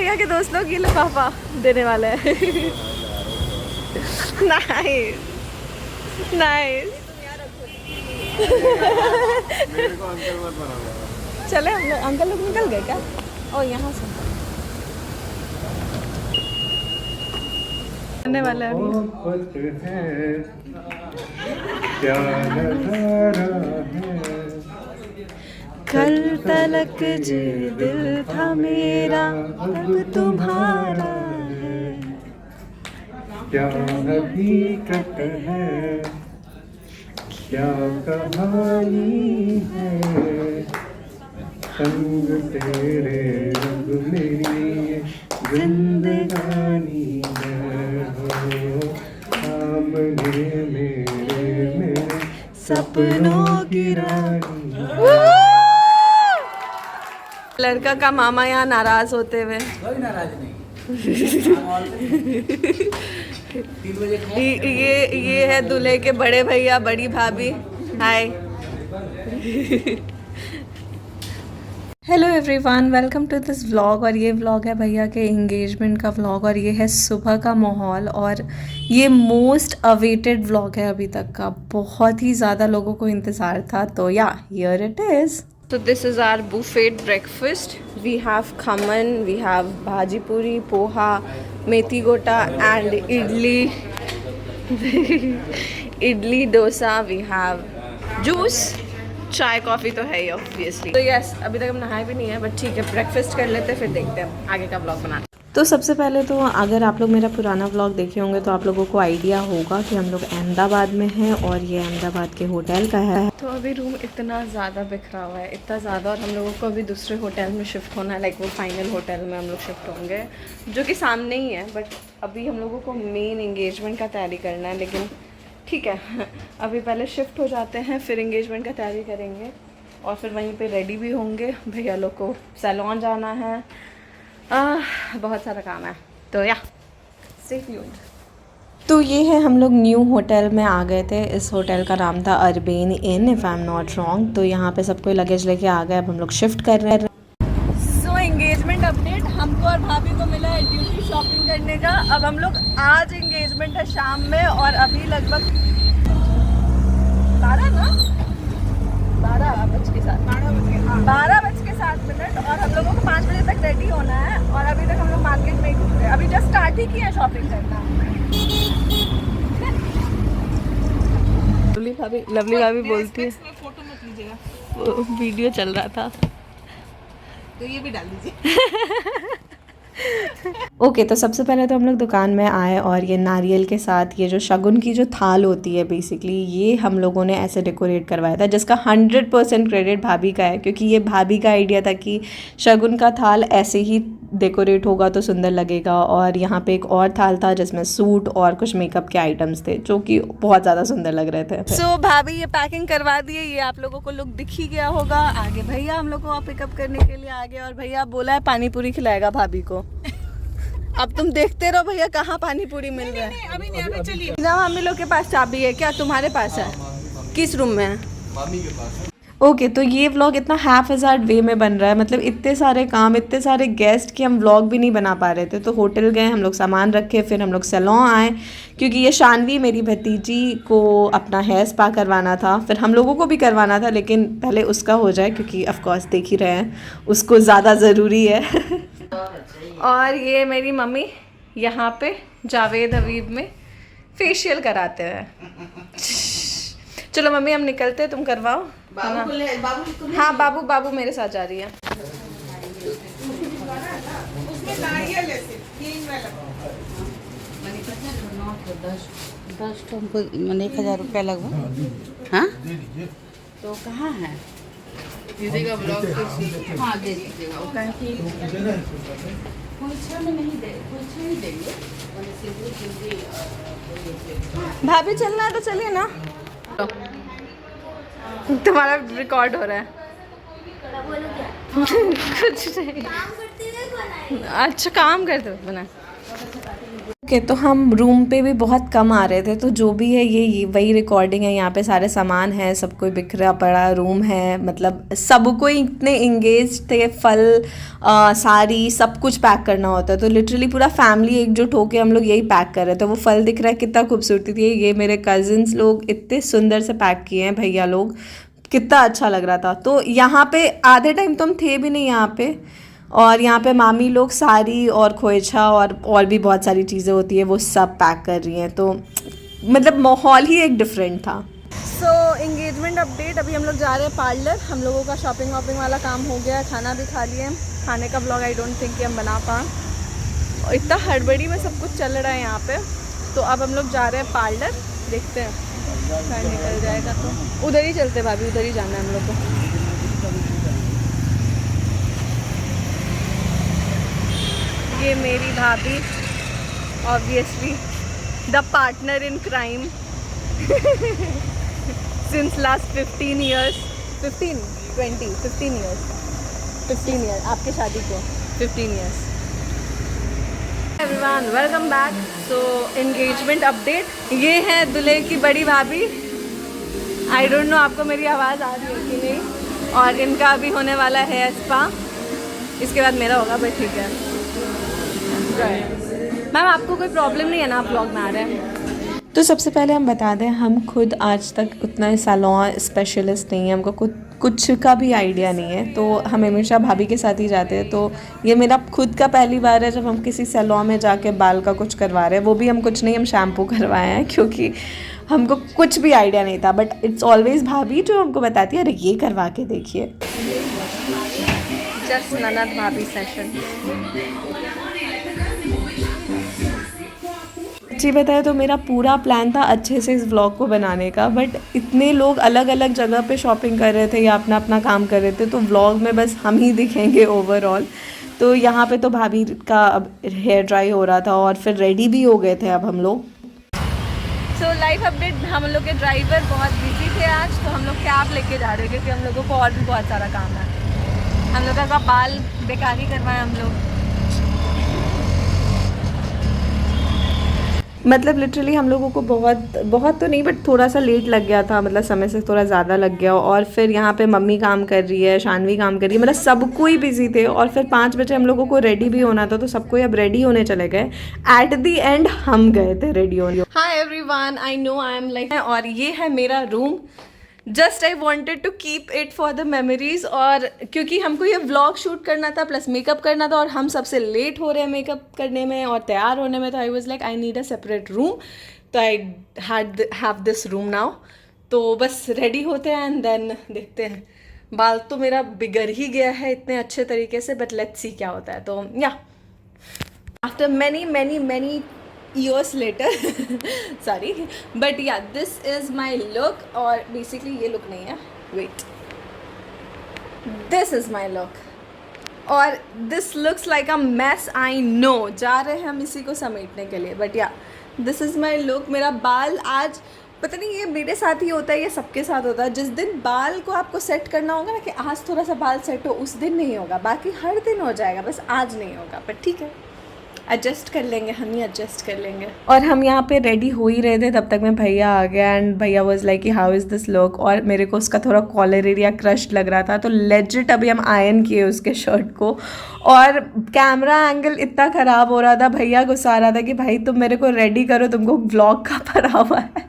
भैया के दोस्त लोग ये लिफाफा देने वाले हैं। Nice nice. चले हम लोग, अंकल लोग निकल गए क्या? ओ यहाँ से आने वाला है कल तलक जे दिल था मेरा अब तुम्हारा है, क्या हकीकत है, क्या कहानी है, संग तेरे रब मेरी जिंदगानी है, हो सामने मेरे सपनों की रानी। लड़का का मामा यहाँ नाराज होते हुए। कोई नाराज नहीं। ये है दूल्हे के बड़े भैया बड़ी भाभी। Hi. Hello everyone, welcome to this vlog. और ये व्लॉग है भैया के एंगेजमेंट का व्लॉग और ये है सुबह का माहौल और ये मोस्ट अवेटेड व्लॉग है अभी तक का। बहुत ही ज़्यादा लोगों को इंतज़ार था। तो या here it is. So this is our buffet breakfast. We have khaman, we have bhaji puri, poha, methi gota and idli. Idli dosa. We have juice. चाय कॉफ़ी तो है ही ऑब्वियसली। तो यस, अभी तक हम नहाए भी नहीं है बट ठीक है, ब्रेकफास्ट कर लेते हैं फिर देखते हैं आगे का व्लॉग बनाते। तो सबसे पहले तो अगर आप लोग मेरा पुराना व्लॉग देखे होंगे तो आप लोगों को आइडिया होगा कि हम लोग अहमदाबाद में हैं और ये अहमदाबाद के होटल का है। तो अभी रूम इतना ज़्यादा बिखरा हुआ है, इतना ज़्यादा, और हम लोगों को अभी दूसरे होटल में शिफ्ट होना है। लाइक वो फाइनल होटल में हम लोग शिफ्ट होंगे जो कि सामने ही है, बट अभी हम लोगों को मेन एंगेजमेंट का तैयारी करना है। लेकिन ठीक है, अभी पहले शिफ्ट हो जाते हैं फिर एंगेजमेंट का तैयारी करेंगे और फिर वहीं पे रेडी भी होंगे। भैया लोग को सैलून जाना है, बहुत सारा काम है। तो या स्टे ट्यून्ड। तो ये है, हम लोग न्यू होटल में आ गए थे। इस होटल का नाम था urban in, if I am not wrong. तो यहाँ पे सबको लगेज लेके आ गए, अब हम लोग शिफ्ट कर रहे हैं। सो एंगेजमेंट अपडेट, हमको और भाभी को मिला है ड्यूटी शॉपिंग करने का। अब हम लोग, आज एंगेजमेंट है शाम में और अभी लगभग 12:07 और हम लोगों को 5 बजे तक रेडी होना है और अभी तक हम लोग मार्केट में ही घूम रहे हैं। अभी जस्ट स्टार्ट ही किया शॉपिंग करना। लवली भाभी बोलती है फोटो मत लीजिएगा, वीडियो चल रहा था तो ये भी डाल दीजिए। ओके, तो सबसे पहले तो हम लोग दुकान में आए और ये नारियल के साथ ये जो शगुन की जो थाल होती है बेसिकली, ये हम लोगों ने ऐसे डेकोरेट करवाया था, जिसका 100% क्रेडिट भाभी का है, क्योंकि ये भाभी का आइडिया था कि शगुन का थाल ऐसे ही डेकोरेट होगा तो सुंदर लगेगा। और यहाँ पे एक और थाल था जिसमें सूट और कुछ मेकअप के आइटम्स थे जो कि बहुत ज़्यादा सुंदर लग रहे थे। सो भाभी ये पैकिंग करवा दिए, ये आप लोगों को लुक दिख ही गया होगा। आगे भैया हम लोग को पिकअप करने के लिए आ गए और भैया बोला है पानी पूरी खिलाएगा भाभी को। अब तुम देखते रहो भैया कहाँ पानी पूरी मिल रहा है। अभी नहीं, अभी चलिए। मम्मी लोग के पास चाबी है क्या? तुम्हारे पास है? किस रूम में है? मामी के पास। ओके, तो ये व्लॉग इतना हैफ़-हैज़ार्ड वे में बन रहा है, मतलब इतने सारे काम, इतने सारे गेस्ट कि हम व्लॉग भी नहीं बना पा रहे थे। तो होटल गए, हम लोग सामान रखे, फिर हम लोग सैलून आए क्योंकि ये शानवी मेरी भतीजी को अपना हेयर स्पा करवाना था, फिर हम लोगों को भी करवाना था, लेकिन पहले उसका हो जाए क्योंकि ऑफकोर्स देख ही रहे हैं उसको ज़्यादा ज़रूरी है। और ये मेरी मम्मी यहाँ पे जावेद हबीब में फेशियल कराते हैं। चलो मम्मी हम निकलते हैं, तुम करवाओ। बाबू हाँ बाबू मेरे साथ जा रही है। उसमें नारियल है सिर्फ, ये वाला। 10 तो हमको 1000 रुपया लगभग। हाँ, तो कहाँ है? दीजिएगा ब्लॉग हाँ दे दीजिएगा। वो कहें कि कुछ में नहीं दे, कुछ ही देंगे। भाभी चलना है तो चलिए ना, तुम्हारा रिकॉर्ड हो रहा है। कुछ नहीं, अच्छा काम करते हो बना। ओके तो हम रूम पे भी बहुत कम आ रहे थे, तो जो भी है ये वही रिकॉर्डिंग है। यहाँ पे सारे सामान है, सब कोई बिखरा पड़ा रूम है, मतलब सब कोई इतने इंगेज थे। फल साड़ी सब कुछ पैक करना होता है, तो लिटरली पूरा फैमिली एकजुट होके हम लोग यही पैक कर रहे थे। वो फल दिख रहा है कितना खूबसूरती थी, ये मेरे कजिन्स लोग इतने सुंदर से पैक किए हैं, भैया लोग, कितना अच्छा लग रहा था। तो यहाँ पे आधे टाइम तो हम थे भी नहीं यहाँ पे, और यहाँ पे मामी लोग साड़ी और खोइछा और भी बहुत सारी चीज़ें होती है वो सब पैक कर रही हैं, तो मतलब माहौल ही एक डिफरेंट था। सो एंगेजमेंट अपडेट, अभी हम लोग जा रहे हैं पार्लर। हम लोगों का शॉपिंग वॉपिंग वाला काम हो गया, खाना भी खा लिए। खाने का ब्लॉग आई डोंट थिंक कि हम बना पाएँ, इतना हड़बड़ी में सब कुछ चल रहा है यहाँ पे। तो अब हम लोग जा रहे हैं पार्लर, देखते हैं टाइम निकल जाएगा तो उधर ही चलते भाभी, उधर ही जाना है हम लोग को। ये मेरी भाभी, obviously the partner in crime since last 15 years, 15 years आपके शादी को 15 years. Everyone welcome back. So engagement update, ये है दूल्हे की बड़ी भाभी। आई डोंट नो आपको मेरी आवाज़ आ रही है कि नहीं। और इनका अभी होने वाला है स्पा, इसके बाद मेरा होगा, बट ठीक है। मैम आपको कोई प्रॉब्लम नहीं है ना, आप ब्लॉग में आ रहे हैं? तो सबसे पहले हम बता दें, हम खुद आज तक उतना सैलून स्पेशलिस्ट नहीं है, हमको कुछ का भी आइडिया नहीं है, तो हम हमेशा भाभी के साथ ही जाते हैं। तो ये मेरा खुद का पहली बार है जब हम किसी सैलून में जाके बाल का कुछ करवा रहे हैं, वो भी हम कुछ नहीं, हम शैम्पू करवाए हैं, क्योंकि हमको कुछ भी आइडिया नहीं था। बट इट्स ऑलवेज भाभी जो हमको बताती है, अरे ये करवा के देखिए। जस्ट ननद भाभी सेशन। जी बताया तो मेरा पूरा प्लान था अच्छे से इस व्लॉग को बनाने का, बट इतने लोग अलग अलग जगह पे शॉपिंग कर रहे थे या अपना अपना काम कर रहे थे, तो व्लॉग में बस हम ही दिखेंगे ओवरऑल। तो यहाँ पे तो भाभी का अब हेयर ड्राई हो रहा था और फिर रेडी भी हो गए थे अब हम लोग। सो लाइव अपडेट, हम लोग के ड्राइवर बहुत बिजी थे आज, तो हम लोग कैब लेके जा रहे हैं क्योंकि हम लोगों को और भी बहुत सारा काम है। हम लोगों का बाल बेकार ही करवाए हम लोग, मतलब लिटरली हम लोगों को बहुत तो नहीं बट थोड़ा सा लेट लग गया था, मतलब समय से थोड़ा ज़्यादा लग गया। और फिर यहाँ पे मम्मी काम कर रही है, शानवी काम कर रही है, मतलब सब कोई बिजी थे। और फिर 5 बजे हम लोगों को रेडी भी होना था, तो सब कोई अब रेडी होने चले गए। एट दी एंड हम गए थे रेडी होने। Hi everyone, I know I am like, और ये है मेरा room. Just I wanted to keep it for the memories, और क्योंकि हमको ये व्लॉग शूट करना था प्लस मेकअप करना था, और हम सबसे लेट हो रहे हैं मेकअप करने में और तैयार होने में, तो I was like I need a separate room, तो I have this room now. तो बस रेडी होते हैं एंड देन देखते हैं। बाल तो मेरा बिगड़ ही गया है इतने अच्छे तरीके से, बट लेट्स सी क्या होता है। तो या after many years later sorry, but yeah, this is my look, और basically ये look नहीं है, wait, this is my look, और this looks like a mess, I know, जा रहे हैं हम इसी को समेटने के लिए, but yeah, this is my look। मेरा बाल आज पता नहीं ये मेरे साथ ही होता है या सबके साथ होता है, जिस दिन बाल को आपको सेट करना होगा ना कि आज थोड़ा सा बाल सेट हो, उस दिन नहीं होगा, बाकी हर दिन हो जाएगा, बस आज नहीं होगा, पर ठीक है, एडजस्ट कर लेंगे, हम ही एडजस्ट कर लेंगे। और हम यहाँ पे रेडी हो ही रहे थे, तब तक में भैया आ गया एंड भैया वाज लाइक कि हाउ इज़ दिस लुक, और मेरे को उसका थोड़ा कॉलर एरिया क्रश लग रहा था, तो लेजिट अभी हम आयरन किए उसके शर्ट को। और कैमरा एंगल इतना ख़राब हो रहा था, भैया गुस्सा आ रहा था कि भाई तुम मेरे को रेडी करो, तुमको व्लॉग का पड़ा हुआ है,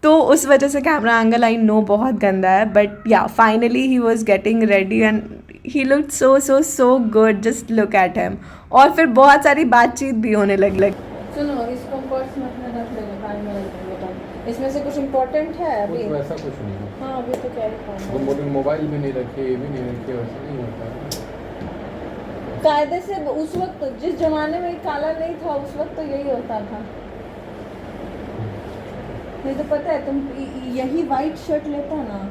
तो उस वजह से कैमरा एंगल आई नो बहुत गंदा है। बट या finally he was getting ready and he looked so good, just look at him. और फिर बहुत सारी बातचीत भी होने लगी। सुनो, इसको पर्स में रख लेना, बाद में रख लेना, इसमें से कुछ इम्पोर्टेंट है अभी? वैसा कुछ नहीं है। हाँ अभी तो क्या ही मोबाइल भी नहीं रखे, ये भी नहीं रखे, वैसा नहीं होता है। कायदे से उस वक्त जिस जमाने में काला नहीं था, उस वक्त तो यही होता था। नहीं तो पता है तुम यही वाइट शर्ट लेता ना,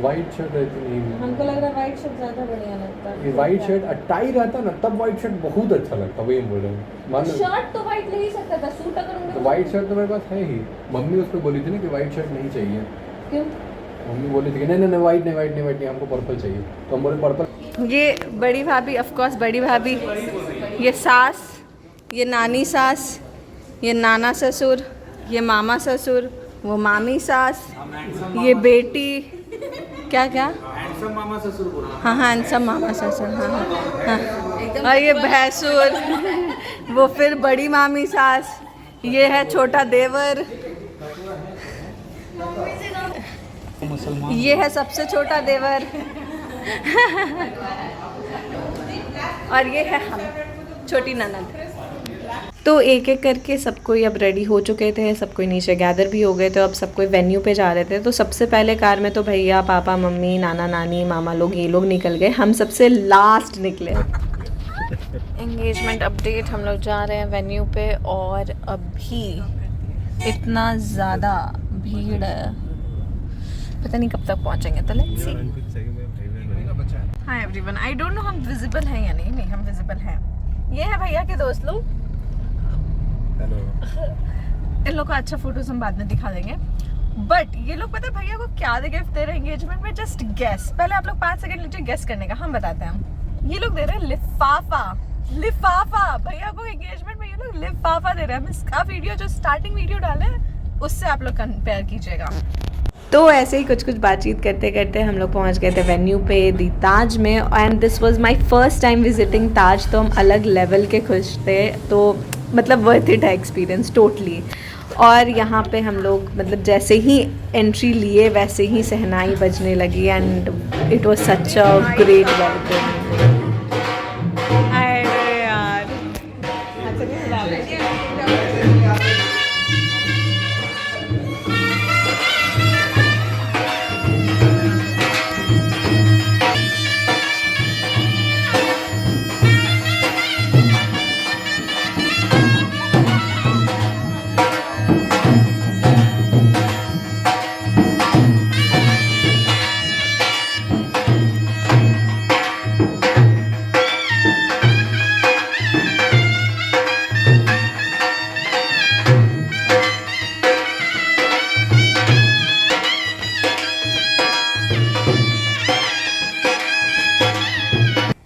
वाइट शर्ट रहती नहीं, हमको लग रहा है वाइट शर्ट ज़्यादा बढ़िया लगता है। ये वाइट शर्ट टाई रहता ना, तब वाइट शर्ट बहुत अच्छा लगता, वही बोल रहा हूँ। मान लो शर्ट तो वाइट ले ही सकता था, सूट अगर तो वाइट शर्ट तो मेरे पास है ही। मम्मी उस पर बोली थी ना कि वाइट शर्ट नहीं चाहिए, क्यों? मम्मी बोली थी कि नहीं वाइट नहीं, हमको पर्पल चाहिए, तो हम बोले पर्पल। ये बड़ी भाभी, ऑफ कोर्स बड़ी भाभी, ये सास, ये नानी सास, ये नाना ससुर, ये मामा ससुर, वो मामी सास, ये बेटी, क्या क्या हैंडसम मामा ससुर बोला। हाँ हाँ हैंडसम मामा ससुर, हाँ हाँ हाँ। और ये भैंसुर, वो फिर बड़ी मामी सास, ये है छोटा देवर, ये है सबसे छोटा देवर और ये है हम, छोटी ननद। तो एक एक करके सब कोई अब रेडी हो चुके थे, सब कोई नीचे गैदर भी हो गए थे, अब सब कोई वेन्यू पे जा रहे थे। तो सबसे पहले कार में तो भैया, पापा, मम्मी, नाना, नानी, मामा लोग, ये लोग निकल गए, हम सबसे लास्ट निकले। एंगेजमेंट अपडेट, हम लोग जा रहे हैं वेन्यू पे और अभी इतना ज़्यादा भीड़ है, पता नहीं कब तक पहुंचेंगे। तो let's see. Hi everyone, I don't know हम विजिबल हैं या नहीं। नहीं, हम विजिबल हैं। ये है भैया के दोस्त लोग। हेलो। इन लोग का अच्छा फोटोज हम बाद में दिखा देंगे। बट ये लोग पता है भैया को क्या दे गिफ्ट दे रहे हैं एंगेजमेंट में? Just guess. पहले आप लोग 5 सेकंड लीजिए गेस करने का, हम बताते हैं। ये लोग दे रहे हैं लिफाफा। लिफाफा भैया को एंगेजमेंट में ये लोग लिफाफा दे रहे हैं। हम इसका वीडियो जो स्टार्टिंग वीडियो डाले हैं उससे आप लोग कंपेयर कीजिएगा। तो ऐसे ही कुछ कुछ बातचीत करते करते हम लोग पहुंच गए थे वेन्यू पे, दी ताज में। And this was my first time visiting Taj, तो हम अलग लेवल के खुश थे। तो मतलब वर्थ इट है एक्सपीरियंस टोटली। और यहाँ पे हम लोग मतलब जैसे ही एंट्री लिए वैसे ही शहनाई बजने लगी and it was such a great welcome. अरे यार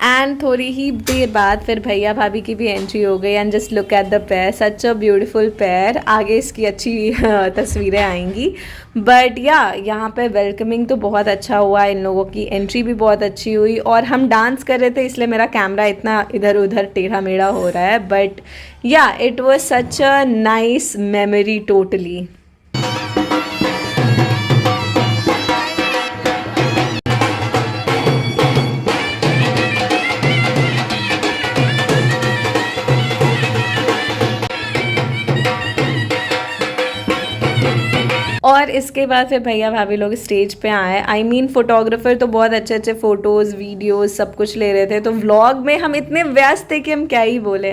एंड थोड़ी ही देर बाद फिर भैया भाभी की भी एंट्री हो गई। And just look at the pair, such a beautiful pair. आगे इसकी अच्छी तस्वीरें आएंगी। बट या यहाँ पे वेलकमिंग तो बहुत अच्छा हुआ, इन लोगों की एंट्री भी बहुत अच्छी हुई। और हम डांस कर रहे थे इसलिए मेरा कैमरा इतना इधर उधर टेढ़ा मेढ़ा हो रहा है। बट या it was such a nice memory totally. और इसके बाद फिर भैया भाभी लोग स्टेज पे आए। आई मीन फोटोग्राफर तो बहुत अच्छे अच्छे फ़ोटोज़ वीडियोस सब कुछ ले रहे थे। तो व्लॉग में हम इतने व्यस्त थे कि हम क्या ही बोले।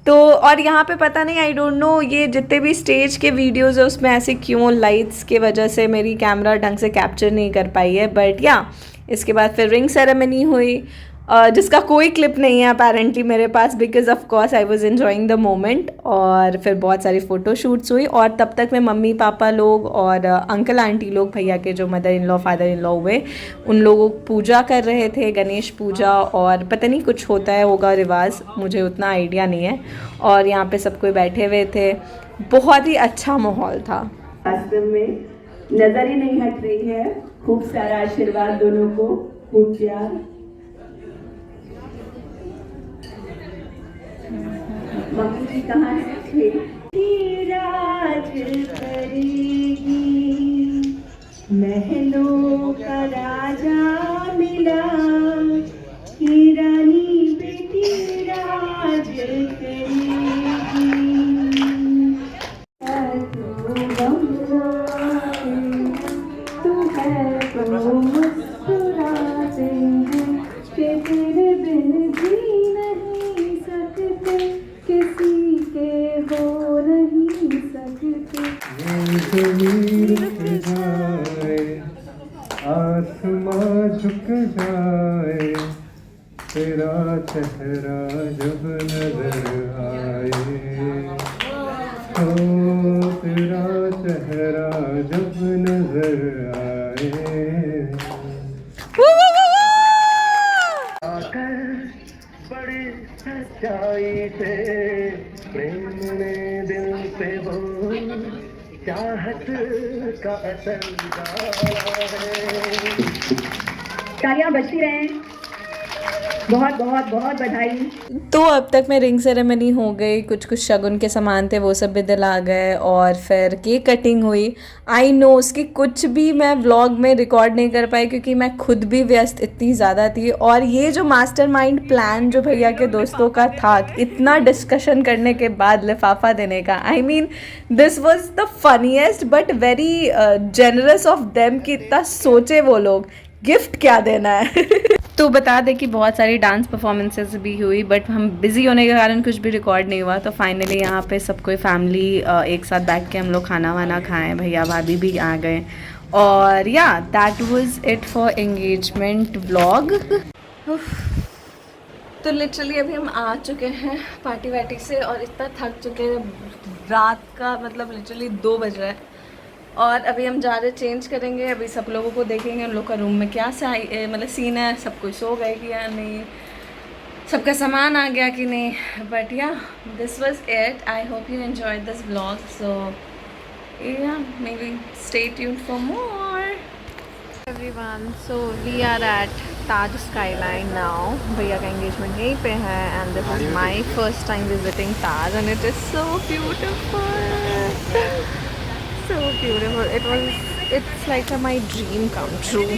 तो और यहाँ पे पता नहीं, आई डोंट नो ये जितने भी स्टेज के वीडियोस है उसमें ऐसे क्यों लाइट्स के वजह से मेरी कैमरा ढंग से कैप्चर नहीं कर पाई है। बट या इसके बाद फिर रिंग सेरेमनी हुई, जिसका कोई क्लिप नहीं है अपेरेंटली मेरे पास, because of course I was enjoying the moment. और फिर बहुत सारी फ़ोटो शूट्स हुई। और तब तक में मम्मी पापा लोग और अंकल आंटी लोग, भैया के जो mother in law father in law हुए, उन लोगों पूजा कर रहे थे, गणेश पूजा। और पता नहीं कुछ होता है होगा रिवाज, मुझे उतना आइडिया नहीं है। और यहाँ पे सब कोई बैठे हुए थे, बहुत ही अच्छा माहौल था। वास्तव में नजर ही नहीं हट रही है। खूब सारा आशीर्वाद दोनों को, खूब प्यार। मम्मी जी कहाँ है? राज करेगी, महलों का राजा मिला, कि रानी बेटी राज करेगी। तू है तो मुस्कुराते हैं कि तेरे बिन जी नहीं सकते, किसी के हो नहीं सकते। आसमां झुक जाए, तेरा चेहरा जब नजर आए, ओ तेरा चेहरा जब नजर आए। बड़े सच्चाई से प्रेम ने दिल पे वो चाहत का असर है। तालियां बजती रहें। बहुत बहुत बहुत बधाई। तो अब तक में रिंग सेरेमनी हो गई, कुछ कुछ शगुन के सामान थे वो सब भी दिला गए, और फिर केक कटिंग हुई। आई नो उसकी कुछ भी मैं व्लॉग में रिकॉर्ड नहीं कर पाई क्योंकि मैं खुद भी व्यस्त इतनी ज़्यादा थी। और ये जो मास्टरमाइंड प्लान जो भैया के दोस्तों का था, इतना डिस्कशन करने के बाद लिफाफा देने का, I mean this was the funniest but very generous of them कि इतना सोचे वो लोग गिफ्ट क्या देना है। तो बता दें कि बहुत सारी डांस परफॉर्मेंसेस भी हुई, बट हम बिज़ी होने के कारण कुछ भी रिकॉर्ड नहीं हुआ। तो फाइनली यहाँ पे सब कोई फैमिली एक साथ बैठ के हम लोग खाना वाना खाएं, भैया भाभी भी आ गए। और या that was it for engagement vlog. तो लिटरली अभी हम आ चुके हैं पार्टी वार्टी से और इतना थक चुके हैं, रात का मतलब लिटरली 2 बज रहा है। और अभी हम जा रहे चेंज करेंगे, अभी सब लोगों को देखेंगे उन लोग का रूम में क्या मतलब सीन है, सब कोई सो गए कि या नहीं, सबका सामान आ गया कि नहीं। But yeah this was it. I hope you enjoyed this vlog, so yeah maybe stay tuned for more. Everyone, so we are at Taj Skyline now. भैया का एंगेजमेंट यहीं पे है and this is my first time visiting Taj and it is so beautiful, so beautiful. It's like my dream come true.